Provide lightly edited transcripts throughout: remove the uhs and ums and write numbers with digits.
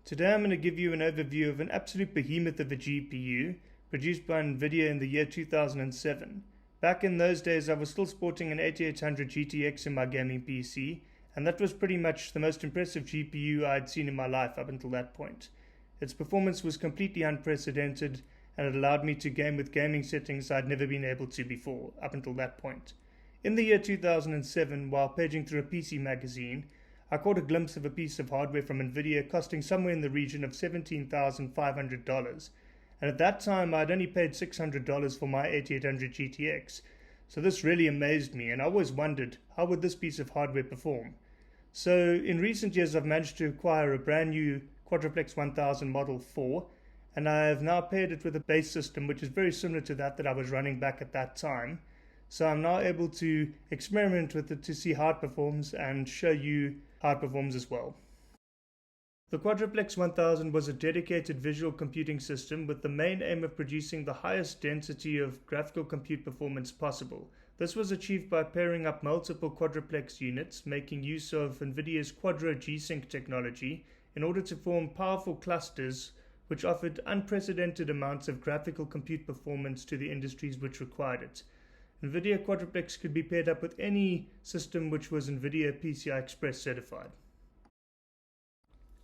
Today I'm going to give you an overview of an absolute behemoth of a GPU produced by Nvidia in the year 2007. Back in those days I was still sporting an 8800 GTX in my gaming PC, and that was pretty much the most impressive GPU I'd seen in my life up until that point. Its performance was completely unprecedented, and it allowed me to game with gaming settings I'd never been able to before up until that point. In the year 2007, while paging through a PC magazine, I caught a glimpse of a piece of hardware from Nvidia costing somewhere in the region of $17,500, and at that time I'd only paid $600 for my 8800 GTX, so this really amazed me, and I always wondered how would this piece of hardware perform. So in recent years I've managed to acquire a brand new Quadro Plex 1000 Model 4, and I have now paired it with a base system which is very similar to that I was running back at that time. So I'm now able to experiment with it to see how it performs and show you how it performs as well. The Quadro Plex 1000 was a dedicated visual computing system with the main aim of producing the highest density of graphical compute performance possible. This was achieved by pairing up multiple quadruplex units, making use of Nvidia's Quadro G-Synch technology in order to form powerful clusters which offered unprecedented amounts of graphical compute performance to the industries which required it. Nvidia Quadro Plex could be paired up with any system which was Nvidia PCI Express certified.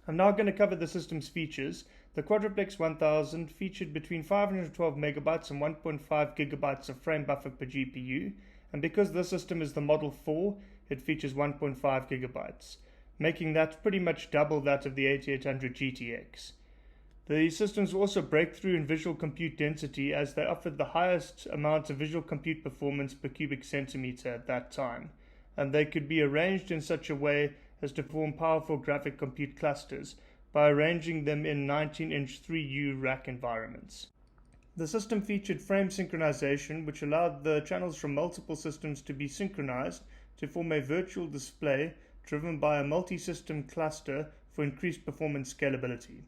I'm now going to cover the system's features. The Quadro Plex 1000 featured between 512 megabytes and 1.5 gigabytes of frame buffer per GPU, and because the system is the Model 4, it features 1.5 gigabytes, making that pretty much double that of the 8800 GTX. The systems were also breakthrough in visual compute density, as they offered the highest amount of visual compute performance per cubic centimeter at that time, and they could be arranged in such a way as to form powerful graphic compute clusters by arranging them in 19-inch 3U rack environments. The system featured frame synchronization, which allowed the channels from multiple systems to be synchronized to form a virtual display driven by a multi-system cluster for increased performance scalability.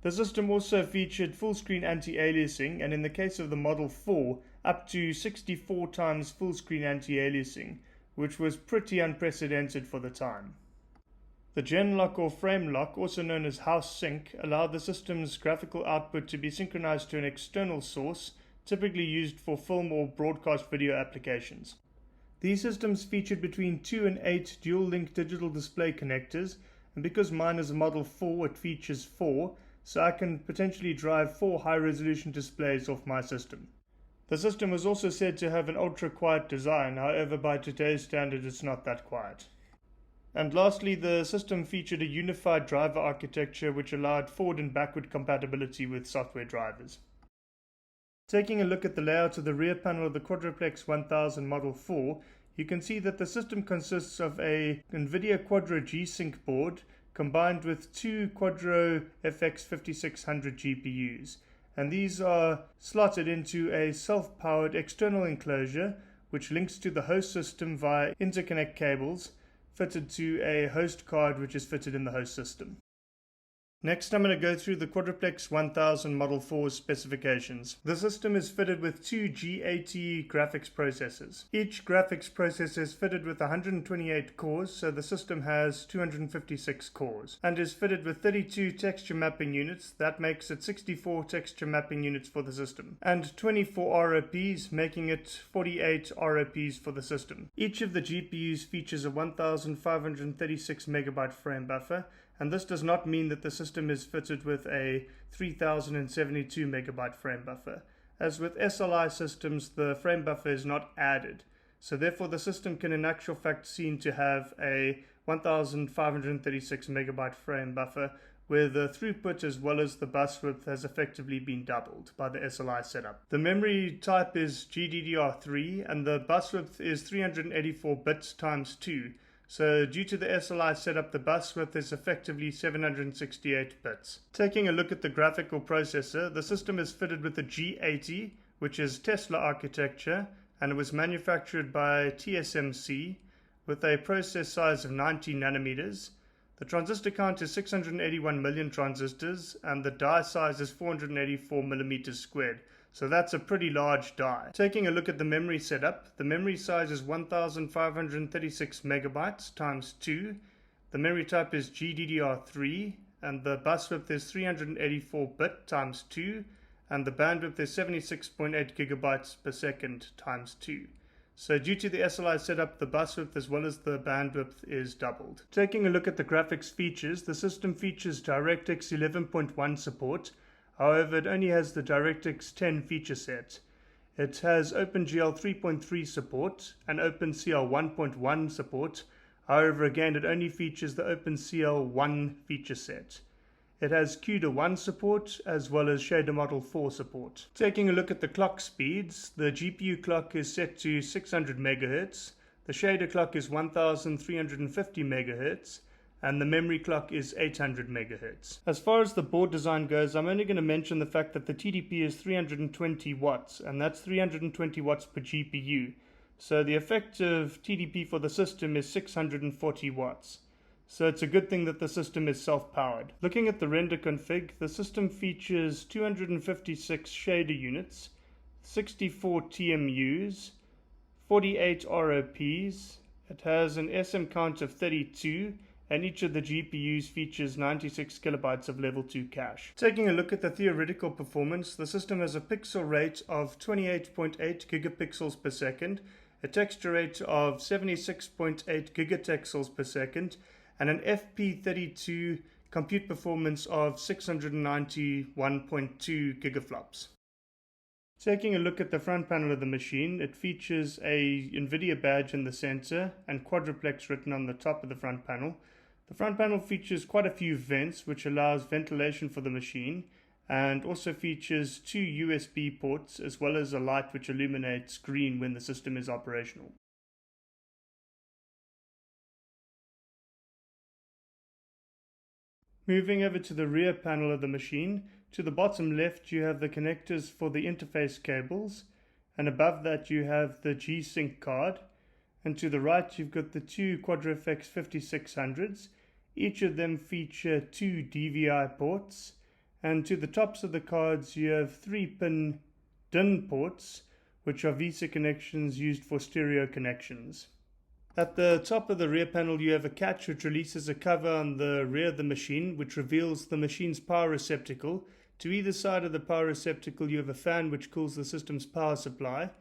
The system also featured full-screen anti-aliasing, and in the case of the Model 4, up to 64 times full-screen anti-aliasing, which was pretty unprecedented for the time. The gen lock or frame lock, also known as house sync, allowed the system's graphical output to be synchronized to an external source, typically used for film or broadcast video applications. These systems featured between 2 and 8 dual-link digital display connectors, and because mine is a Model 4, it features 4, so I can potentially drive 4 high-resolution displays off my system. The system was also said to have an ultra-quiet design, however by today's standard it's not that quiet. And lastly, the system featured a unified driver architecture which allowed forward and backward compatibility with software drivers. Taking a look at the layout of the rear panel of the Quadro Plex 1000 Model 4, you can see that the system consists of a Nvidia Quadro G-Synch board combined with 2 Quadro FX 5600 GPUs, and these are slotted into a self-powered external enclosure which links to the host system via interconnect cables fitted to a host card which is fitted in the host system. Next, I'm going to go through the Quadro Plex 1000 Model 4's specifications. The system is fitted with 2 G80 graphics processors. Each graphics processor is fitted with 128 cores, so the system has 256 cores, and is fitted with 32 texture mapping units. That makes it 64 texture mapping units for the system, and 24 ROPs, making it 48 ROPs for the system. Each of the GPUs features a 1536 megabyte frame buffer, and this does not mean that the system is fitted with a 3072 megabyte frame buffer. As with SLI systems, the frame buffer is not added, so therefore the system can in actual fact seen to have a 1536 megabyte frame buffer, where the throughput as well as the bus width has effectively been doubled by the SLI setup. The memory type is GDDR3, and the bus width is 384 bits times 2. So due to the SLI setup, the bus width is effectively 768 bits. Taking a look at the graphical processor, the system is fitted with a G80, which is Tesla architecture, and it was manufactured by TSMC with a process size of 90 nanometers. The transistor count is 681 million transistors, and the die size is 484 millimeters squared. So that's a pretty large die. Taking a look at the memory setup, the memory size is 1536 megabytes times 2. The memory type is GDDR3, and the bus width is 384 bit times 2, and the bandwidth is 76.8 gigabytes per second times 2. So due to the SLI setup, the bus width as well as the bandwidth is doubled. Taking a look at the graphics features, the system features DirectX 11.1 support. However, it only has the DirectX 10 feature set. It has OpenGL 3.3 support and OpenCL 1.1 support. However, again, it only features the OpenCL 1 feature set. It has CUDA 1 support as well as Shader Model 4 support. Taking a look at the clock speeds, the GPU clock is set to 600 MHz, the shader clock is 1350 MHz, and the memory clock is 800 MHz. As far as the board design goes, I'm only going to mention the fact that the TDP is 320 watts, and that's 320 watts per GPU. So the effective TDP for the system is 640 watts. So it's a good thing that the system is self-powered. Looking at the render config, the system features 256 shader units, 64 TMUs, 48 ROPs. It has an SM count of 32, and each of the GPUs features 96 kilobytes of level 2 cache. Taking a look at the theoretical performance, the system has a pixel rate of 28.8 gigapixels per second, a texture rate of 76.8 gigatexels per second, and an FP32 compute performance of 691.2 gigaflops. Taking a look at the front panel of the machine, it features a Nvidia badge in the center and Quadro Plex written on the top of the front panel. The front panel features quite a few vents, which allows ventilation for the machine, and also features 2 USB ports as well as a light which illuminates green when the system is operational. Moving over to the rear panel of the machine, to the bottom left you have the connectors for the interface cables, and above that you have the G-Sync card, and to the right you've got the two Quadro FX 5600s. Each of them feature 2 DVI ports, and to the tops of the cards you have 3-pin DIN ports, which are VESA connections used for stereo connections. At the top of the rear panel you have a catch which releases a cover on the rear of the machine, which reveals the machine's power receptacle. To either side of the power receptacle you have a fan which cools the system's power supply.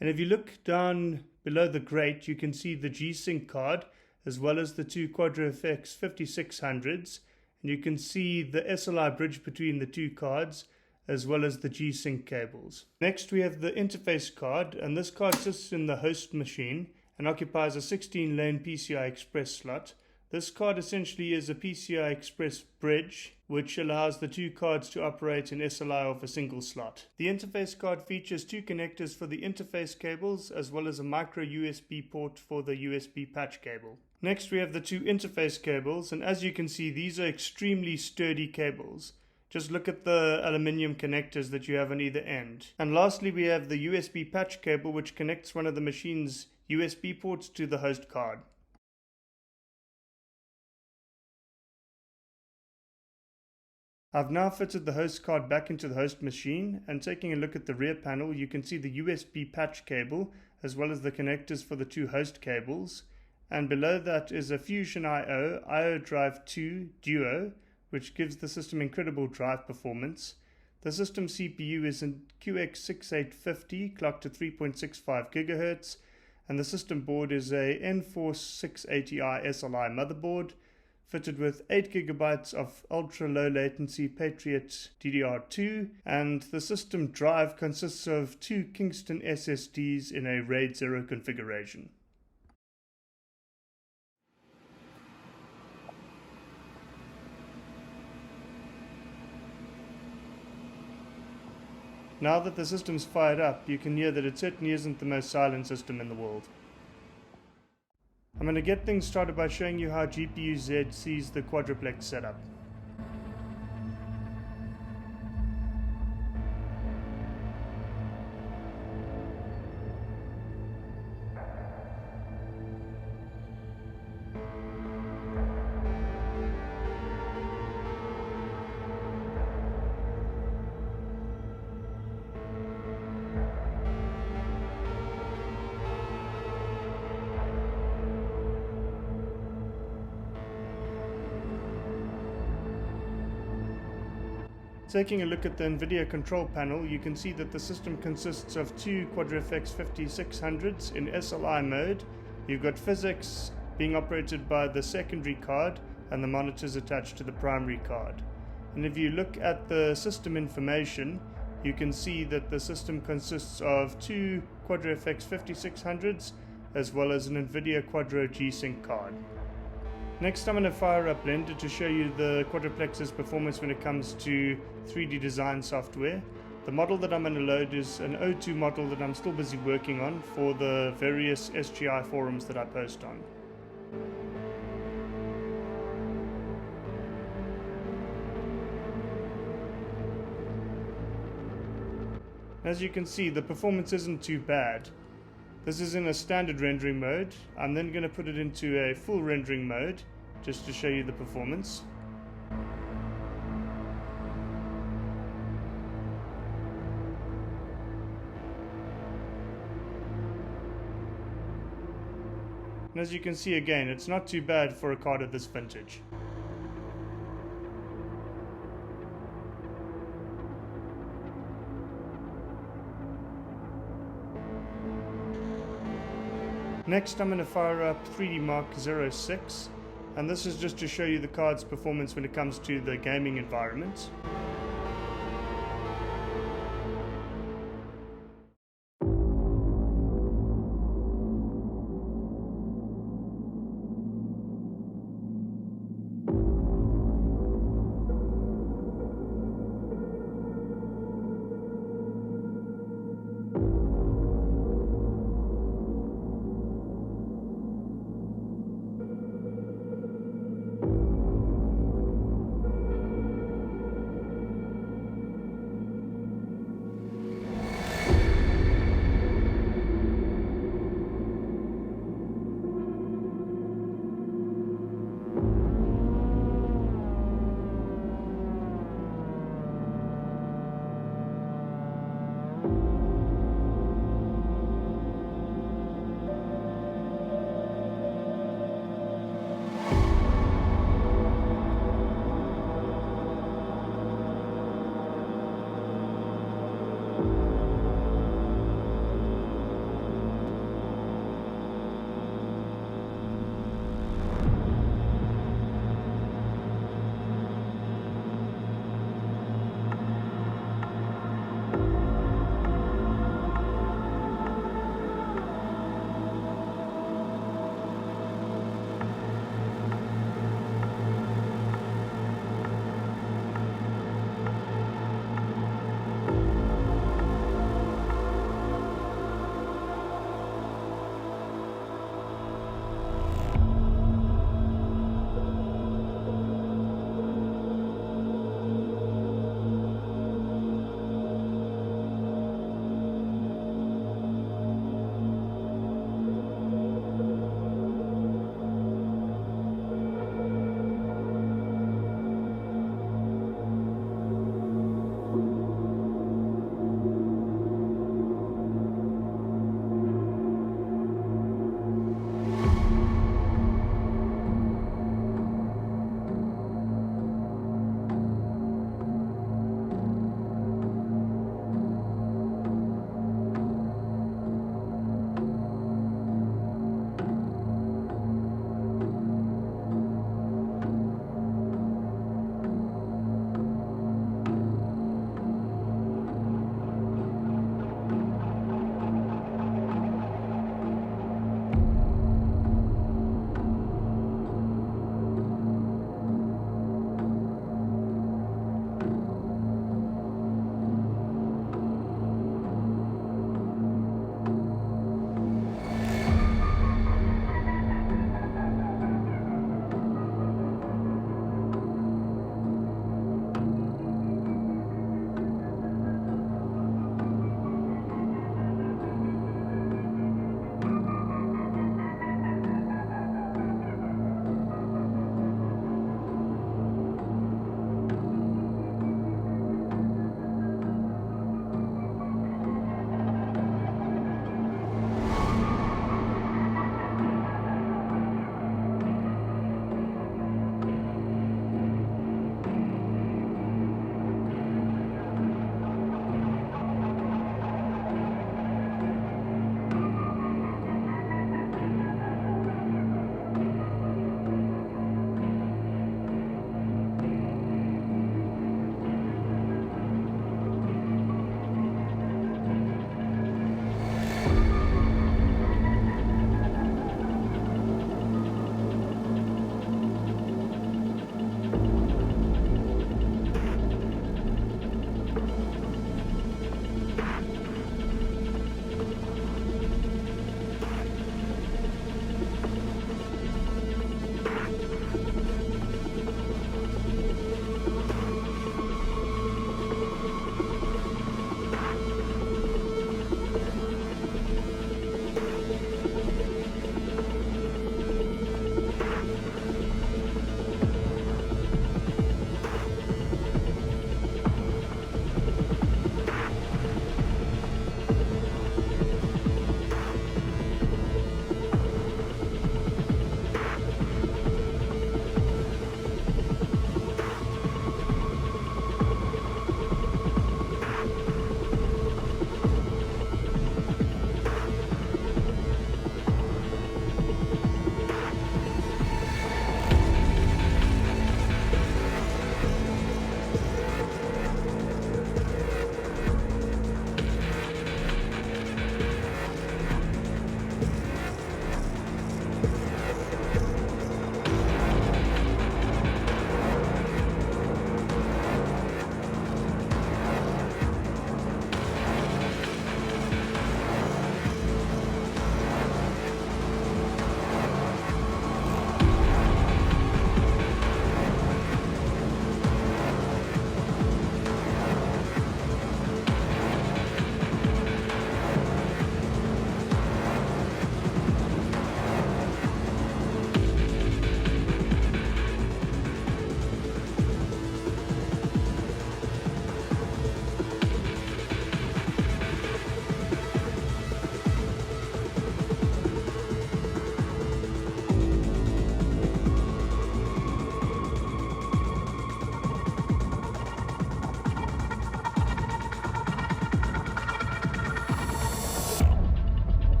And if you look down below the grate you can see the G-Sync card as well as the two Quadro FX 5600s. And you can see the SLI bridge between the two cards as well as the G-Sync cables. Next we have the interface card, and this card sits in the host machine and occupies a 16-lane PCI Express slot. This card essentially is a PCI Express bridge which allows the two cards to operate in SLI off a single slot. The interface card features 2 connectors for the interface cables as well as a micro USB port for the USB patch cable. Next we have the 2 interface cables, and as you can see these are extremely sturdy cables. Just look at the aluminium connectors that you have on either end. And lastly we have the USB patch cable which connects one of the machine's USB ports to the host card. I've now fitted the host card back into the host machine, and taking a look at the rear panel you can see the USB patch cable as well as the connectors for the 2 host cables, and below that is a Fusion IO Drive 2 Duo which gives the system incredible drive performance. The system CPU is a QX6850 clocked to 3.65 GHz, and the system board is a N-Force 680i SLI motherboard fitted with 8 GB of ultra low latency Patriot DDR2, and the system drive consists of 2 Kingston SSDs in a RAID 0 configuration. Now that the system's fired up, you can hear that it certainly isn't the most silent system in the world. I'm going to get things started by showing you how GPU-Z sees the Quadro Plex setup. Taking a look at the Nvidia control panel, you can see that the system consists of two Quadro FX 5600s in SLI mode. You've got physics being operated by the secondary card and the monitors attached to the primary card. And if you look at the system information, you can see that the system consists of two Quadro FX 5600s as well as an Nvidia Quadro G-Synch card. Next, I'm going to fire up Blender to show you the Quadro Plex's performance when it comes to 3D design software. The model that I'm going to load is an O2 model that I'm still busy working on for the various SGI forums that I post on. As you can see, the performance isn't too bad. This is in a standard rendering mode. I'm then going to put it into a full rendering mode just to show you the performance. And as you can see again, it's not too bad for a card of this vintage. Next, I'm going to fire up 3D Mark 06, and this is just to show you the card's performance when it comes to the gaming environment.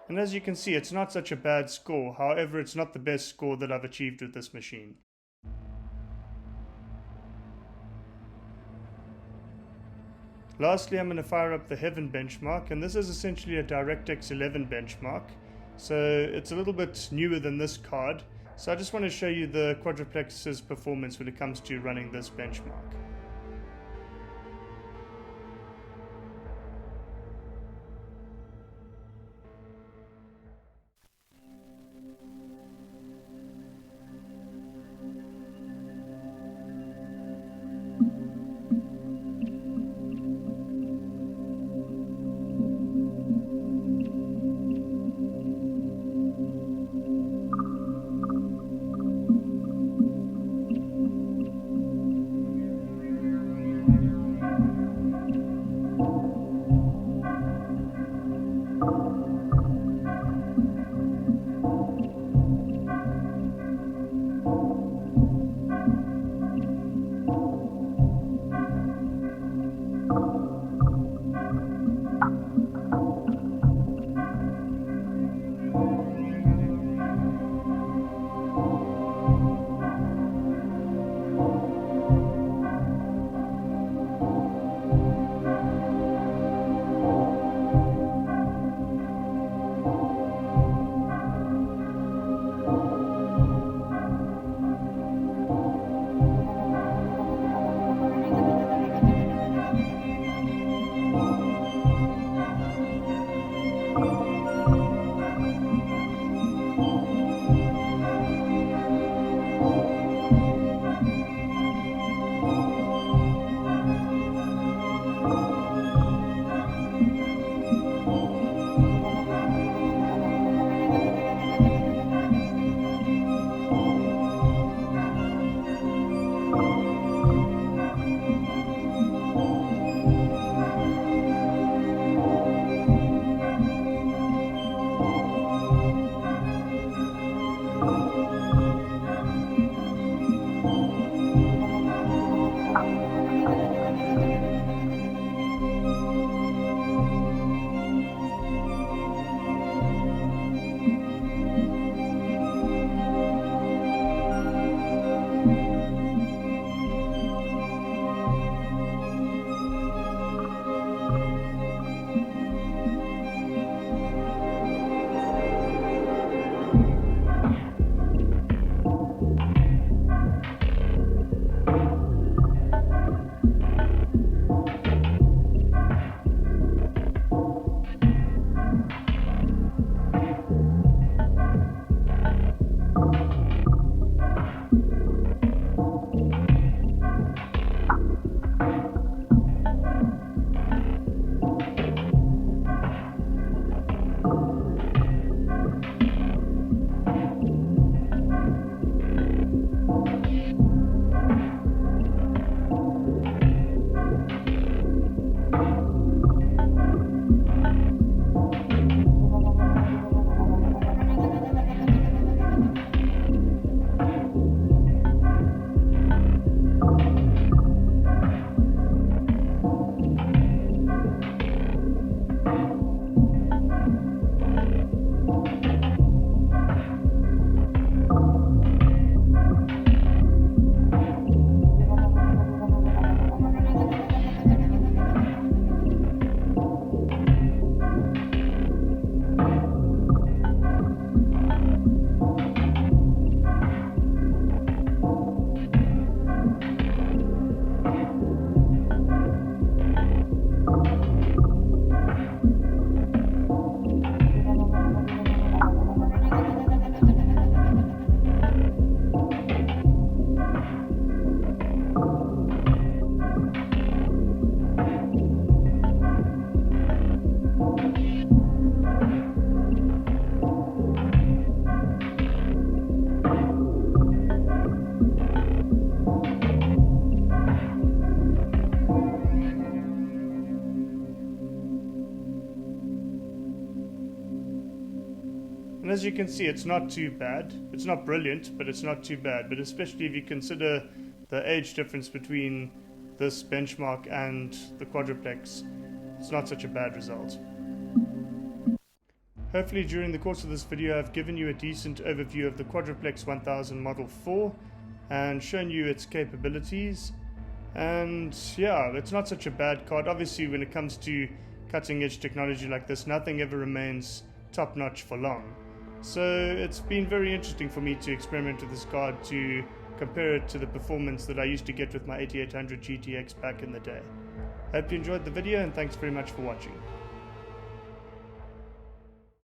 And as you can see, it's not such a bad score. However, it's not the best score that I've achieved with this machine. Lastly, I'm going to fire up the Heaven benchmark, and this is essentially a DirectX 11 benchmark. So it's a little bit newer than this card. So I just want to show you the Quadro Plex's performance when it comes to running this benchmark. And as you can see, it's not too bad. It's not brilliant, but it's not too bad. But especially if you consider the age difference between this benchmark and the Quadro Plex, it's not such a bad result. Hopefully during the course of this video I've given you a decent overview of the Quadro Plex 1000 Model 4 and shown you its capabilities. And yeah, it's not such a bad card. Obviously when it comes to cutting edge technology like this, nothing ever remains top notch for long. So it's been very interesting for me to experiment with this card, to compare it to the performance that I used to get with my 8800 GTX back in the day. Hope you enjoyed the video and thanks very much for watching.